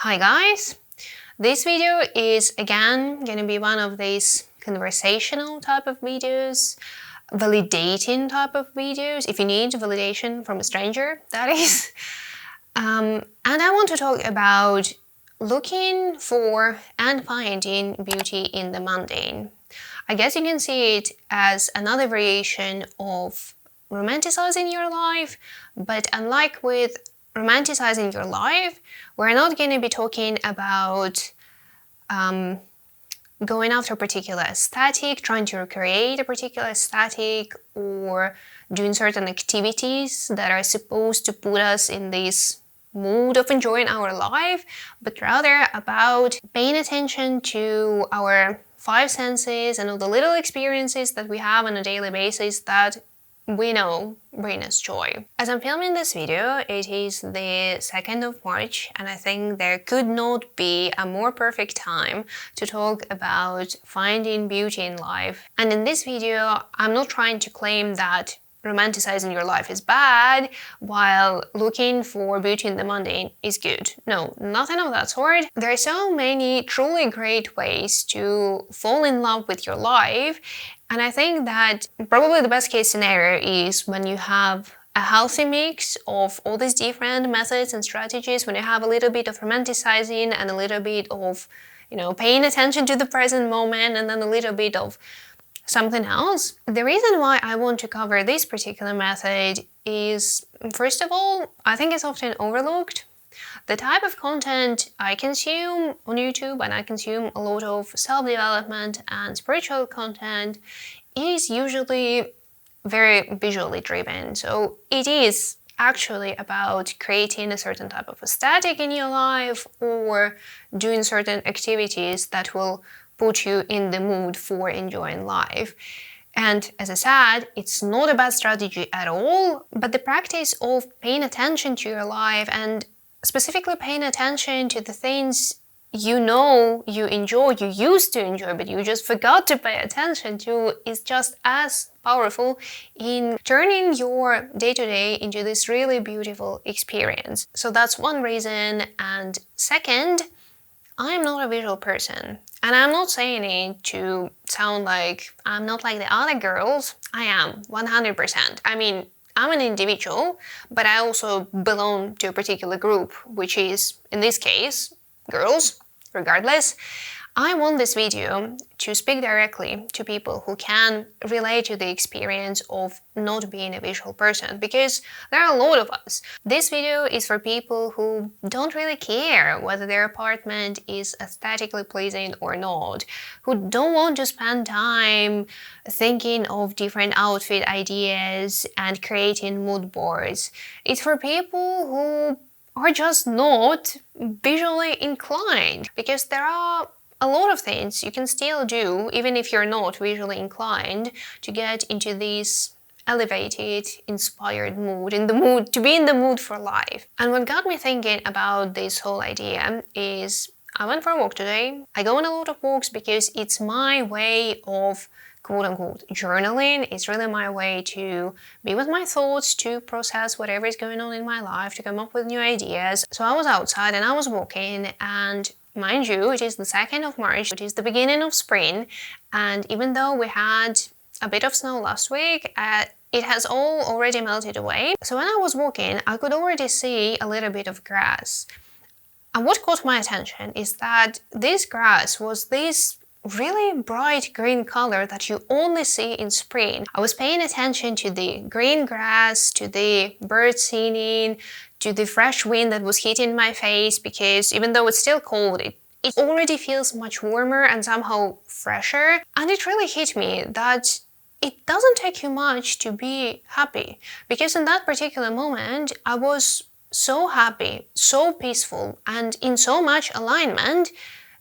Hi guys! This video is again gonna be one of these conversational type of videos, validating type of videos, if you need validation from a stranger, that is. And I want to talk about looking for and finding beauty in the mundane. I guess you can see it as another variation of romanticizing your life, but unlike with romanticizing your life, we're not going to be talking about going after a particular aesthetic, trying to recreate a particular aesthetic, or doing certain activities that are supposed to put us in this mood of enjoying our life, but rather about paying attention to our five senses and all the little experiences that we have on a daily basis that we know bring us joy. As I'm filming this video, it is the 2nd of March, and I think there could not be a more perfect time to talk about finding beauty in life. And in this video, I'm not trying to claim that romanticizing your life is bad, while looking for beauty in the mundane is good. No, nothing of that sort. There are so many truly great ways to fall in love with your life, and I think that probably the best case scenario is when you have a healthy mix of all these different methods and strategies, when you have a little bit of romanticizing and a little bit of, paying attention to the present moment, and then a little bit of something else. The reason why I want to cover this particular method is, first of all, I think it's often overlooked. The type of content I consume on YouTube, and I consume a lot of self-development and spiritual content, is usually very visually driven. So it is actually about creating a certain type of aesthetic in your life, or doing certain activities that will put you in the mood for enjoying life. And as I said, it's not a bad strategy at all, but the practice of paying attention to your life, and specifically paying attention to the things you know you enjoy, you used to enjoy, but you just forgot to pay attention to, is just as powerful in turning your day-to-day into this really beautiful experience. So that's one reason. And second, I'm not a visual person. And I'm not saying it to sound like I'm not like the other girls. I am, 100%. I mean, I'm an individual, but I also belong to a particular group, which is, in this case, girls, regardless. I want this video to speak directly to people who can relate to the experience of not being a visual person, because there are a lot of us. This video is for people who don't really care whether their apartment is aesthetically pleasing or not, who don't want to spend time thinking of different outfit ideas and creating mood boards. It's for people who are just not visually inclined, because there are a lot of things you can still do, even if you're not visually inclined, to get into this elevated, inspired mood, to be in the mood for life. And what got me thinking about this whole idea is, I went for a walk today. I go on a lot of walks because it's my way of quote-unquote journaling. It's really my way to be with my thoughts, to process whatever is going on in my life, to come up with new ideas. So I was outside and I was walking, and mind you, it is the 2nd of March, it is the beginning of spring, and even though we had a bit of snow last week, it has all already melted away. So when I was walking, I could already see a little bit of grass. And what caught my attention is that this grass was this really bright green color that you only see in spring. I was paying attention to the green grass, to the birds singing, to the fresh wind that was hitting my face, because even though it's still cold, it already feels much warmer and somehow fresher. And it really hit me that it doesn't take you much to be happy, because in that particular moment I was so happy, so peaceful, and in so much alignment.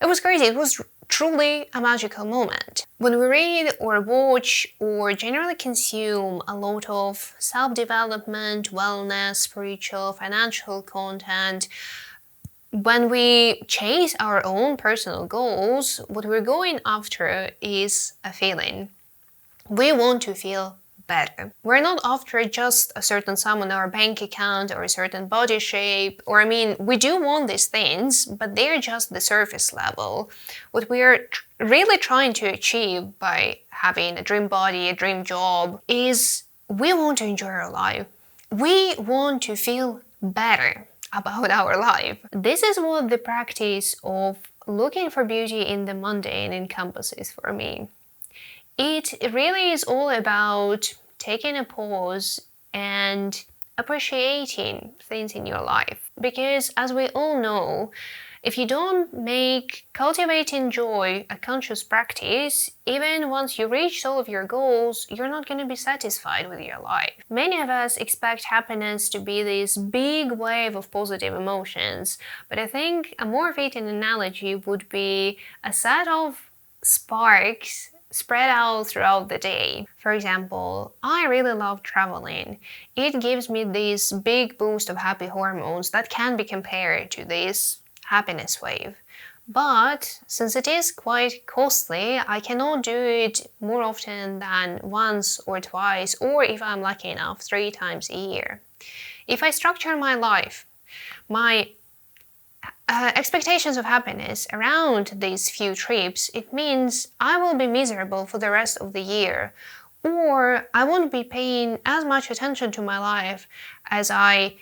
It was crazy. It was truly a magical moment. When we read or watch or generally consume a lot of self-development, wellness, spiritual, financial content, when we chase our own personal goals, what we're going after is a feeling. We want to feel better. We're not after just a certain sum on our bank account or a certain body shape, or we do want these things, but they're just the surface level. What we're really trying to achieve by having a dream body, a dream job, is we want to enjoy our life. We want to feel better about our life. This is what the practice of looking for beauty in the mundane encompasses for me. It really is all about taking a pause and appreciating things in your life. Because as we all know, if you don't make cultivating joy a conscious practice, even once you reach all of your goals, you're not going to be satisfied with your life. Many of us expect happiness to be this big wave of positive emotions, but I think a more fitting analogy would be a set of sparks spread out throughout the day. For example, I really love traveling. It gives me this big boost of happy hormones that can be compared to this happiness wave. But since it is quite costly, I cannot do it more often than once or twice, or if I'm lucky enough, 3 times a year. If I structure my life, my expectations of happiness around these few trips, it means I will be miserable for the rest of the year, or I won't be paying as much attention to my life as I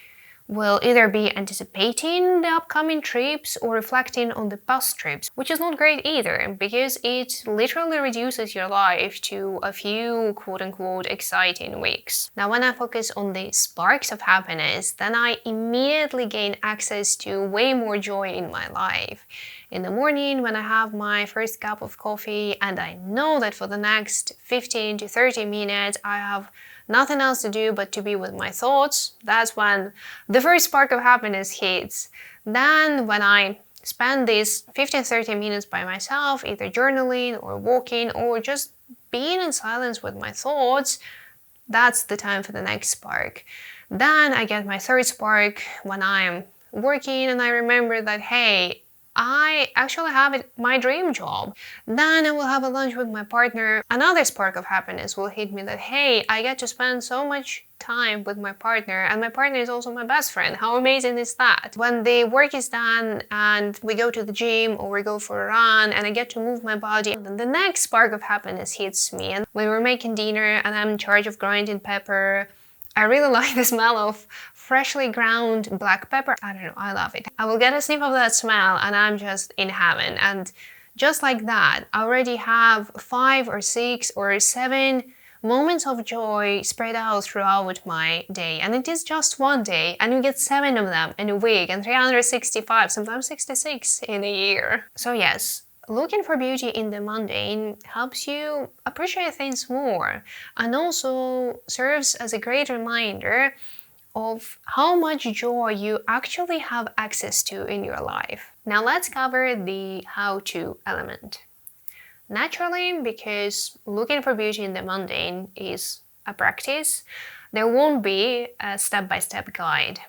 will either be anticipating the upcoming trips or reflecting on the past trips, which is not great either, because it literally reduces your life to a few quote-unquote exciting weeks. Now, when I focus on the sparks of happiness, then I immediately gain access to way more joy in my life. In the morning, when I have my first cup of coffee and I know that for the next 15 to 30 minutes I have nothing else to do but to be with my thoughts, that's when the first spark of happiness hits. Then when I spend these 15-30 minutes by myself, either journaling or walking or just being in silence with my thoughts, that's the time for the next spark. Then I get my third spark when I'm working and I remember that, hey, I actually have my dream job. Then I will have a lunch with my partner. Another spark of happiness will hit me that, hey, I get to spend so much time with my partner, and my partner is also my best friend. How amazing is that? When the work is done and we go to the gym or we go for a run and I get to move my body, then the next spark of happiness hits me. And when we're making dinner and I'm in charge of grinding pepper, I really like the smell of freshly ground black pepper. I don't know, I love it. I will get a sniff of that smell and I'm just in heaven. And just like that, I already have 5 or 6 or 7 moments of joy spread out throughout my day. And it is just one day, and you get 7 of them in a week and 365, sometimes 66 in a year. So yes, looking for beauty in the mundane helps you appreciate things more and also serves as a great reminder of how much joy you actually have access to in your life. Now let's cover the how-to element. Naturally, because looking for beauty in the mundane is a practice, there won't be a step-by-step guide.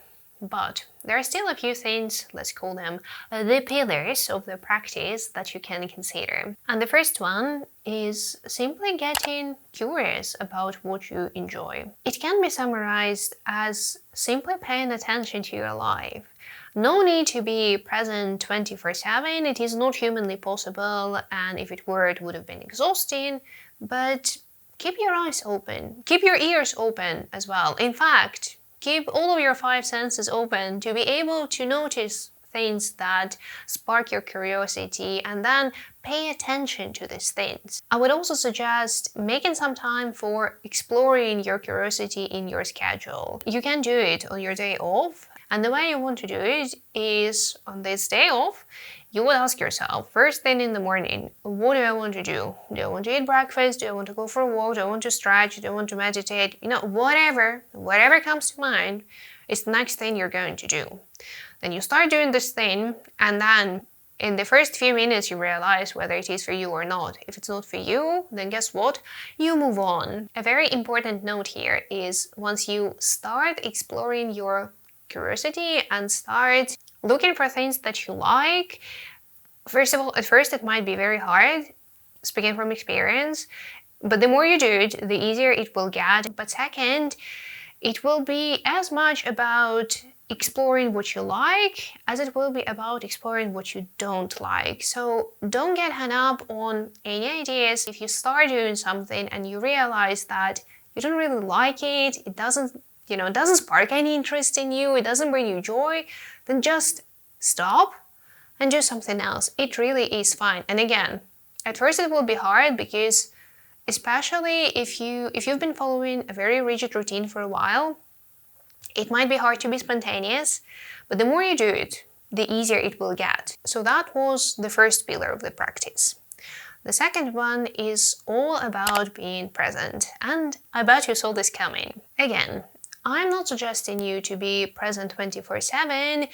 But there are still a few things, let's call them the pillars of the practice, that you can consider. And the first one is simply getting curious about what you enjoy. It can be summarized as simply paying attention to your life. No need to be present 24/7, it is not humanly possible, and if it were, it would have been exhausting, but keep your eyes open, keep your ears open as well. In fact, keep all of your 5 senses open to be able to notice things that spark your curiosity and then pay attention to these things. I would also suggest making some time for exploring your curiosity in your schedule. You can do it on your day off, and the way you want to do it is on this day off, you would ask yourself, first thing in the morning, what do I want to do? Do I want to eat breakfast? Do I want to go for a walk? Do I want to stretch? Do I want to meditate? Whatever comes to mind is the next thing you're going to do. Then you start doing this thing, and then in the first few minutes you realize whether it is for you or not. If it's not for you, then guess what? You move on. A very important note here is once you start exploring your curiosity and start looking for things that you like, first of all, at first it might be very hard, speaking from experience. But the more you do it, the easier it will get. But second, it will be as much about exploring what you like as it will be about exploring what you don't like. So don't get hung up on any ideas. If you start doing something and you realize that you don't really like it, it doesn't spark any interest in you, it doesn't bring you joy, then just stop and do something else. It really is fine. And again, at first it will be hard because especially if you've been following a very rigid routine for a while, it might be hard to be spontaneous, but the more you do it, the easier it will get. So that was the first pillar of the practice. The second one is all about being present, and I bet you saw this coming. Again, I'm not suggesting you to be present 24/7.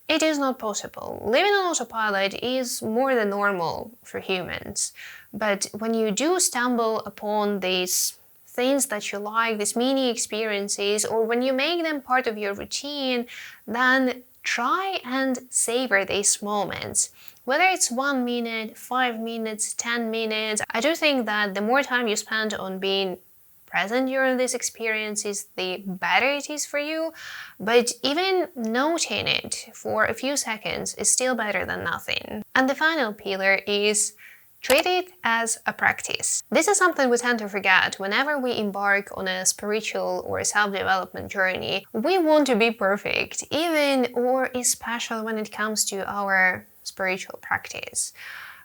It is not possible. Living on autopilot is more than normal for humans. But when you do stumble upon these things that you like, these mini experiences, or when you make them part of your routine, then try and savor these moments. Whether it's 1 minute, 5 minutes, 10 minutes, I do think that the more time you spend on being present during these experiences, the better it is for you. But even noting it for a few seconds is still better than nothing. And the final pillar is treat it as a practice. This is something we tend to forget whenever we embark on a spiritual or self-development journey. We want to be perfect, even or especially when it comes to our spiritual practice.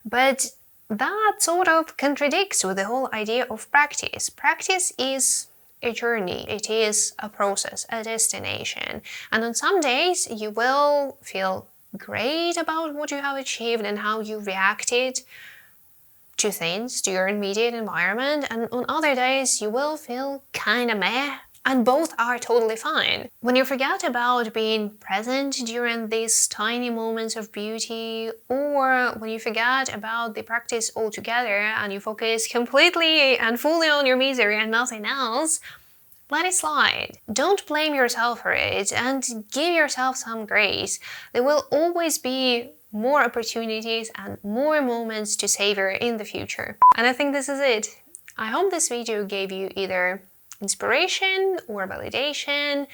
But that sort of contradicts with the whole idea of practice. Practice is a journey, it is a process, a destination. And on some days you will feel great about what you have achieved and how you reacted to things, to your immediate environment, and on other days you will feel kinda meh, and both are totally fine. When you forget about being present during these tiny moments of beauty, or when you forget about the practice altogether and you focus completely and fully on your misery and nothing else, let it slide. Don't blame yourself for it and give yourself some grace. There will always be more opportunities and more moments to savor in the future. And I think this is it. I hope this video gave you either inspiration or validation.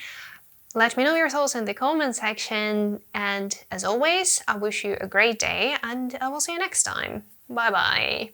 Let me know your thoughts in the comment section, and as always, I wish you a great day and I will see you next time. Bye bye.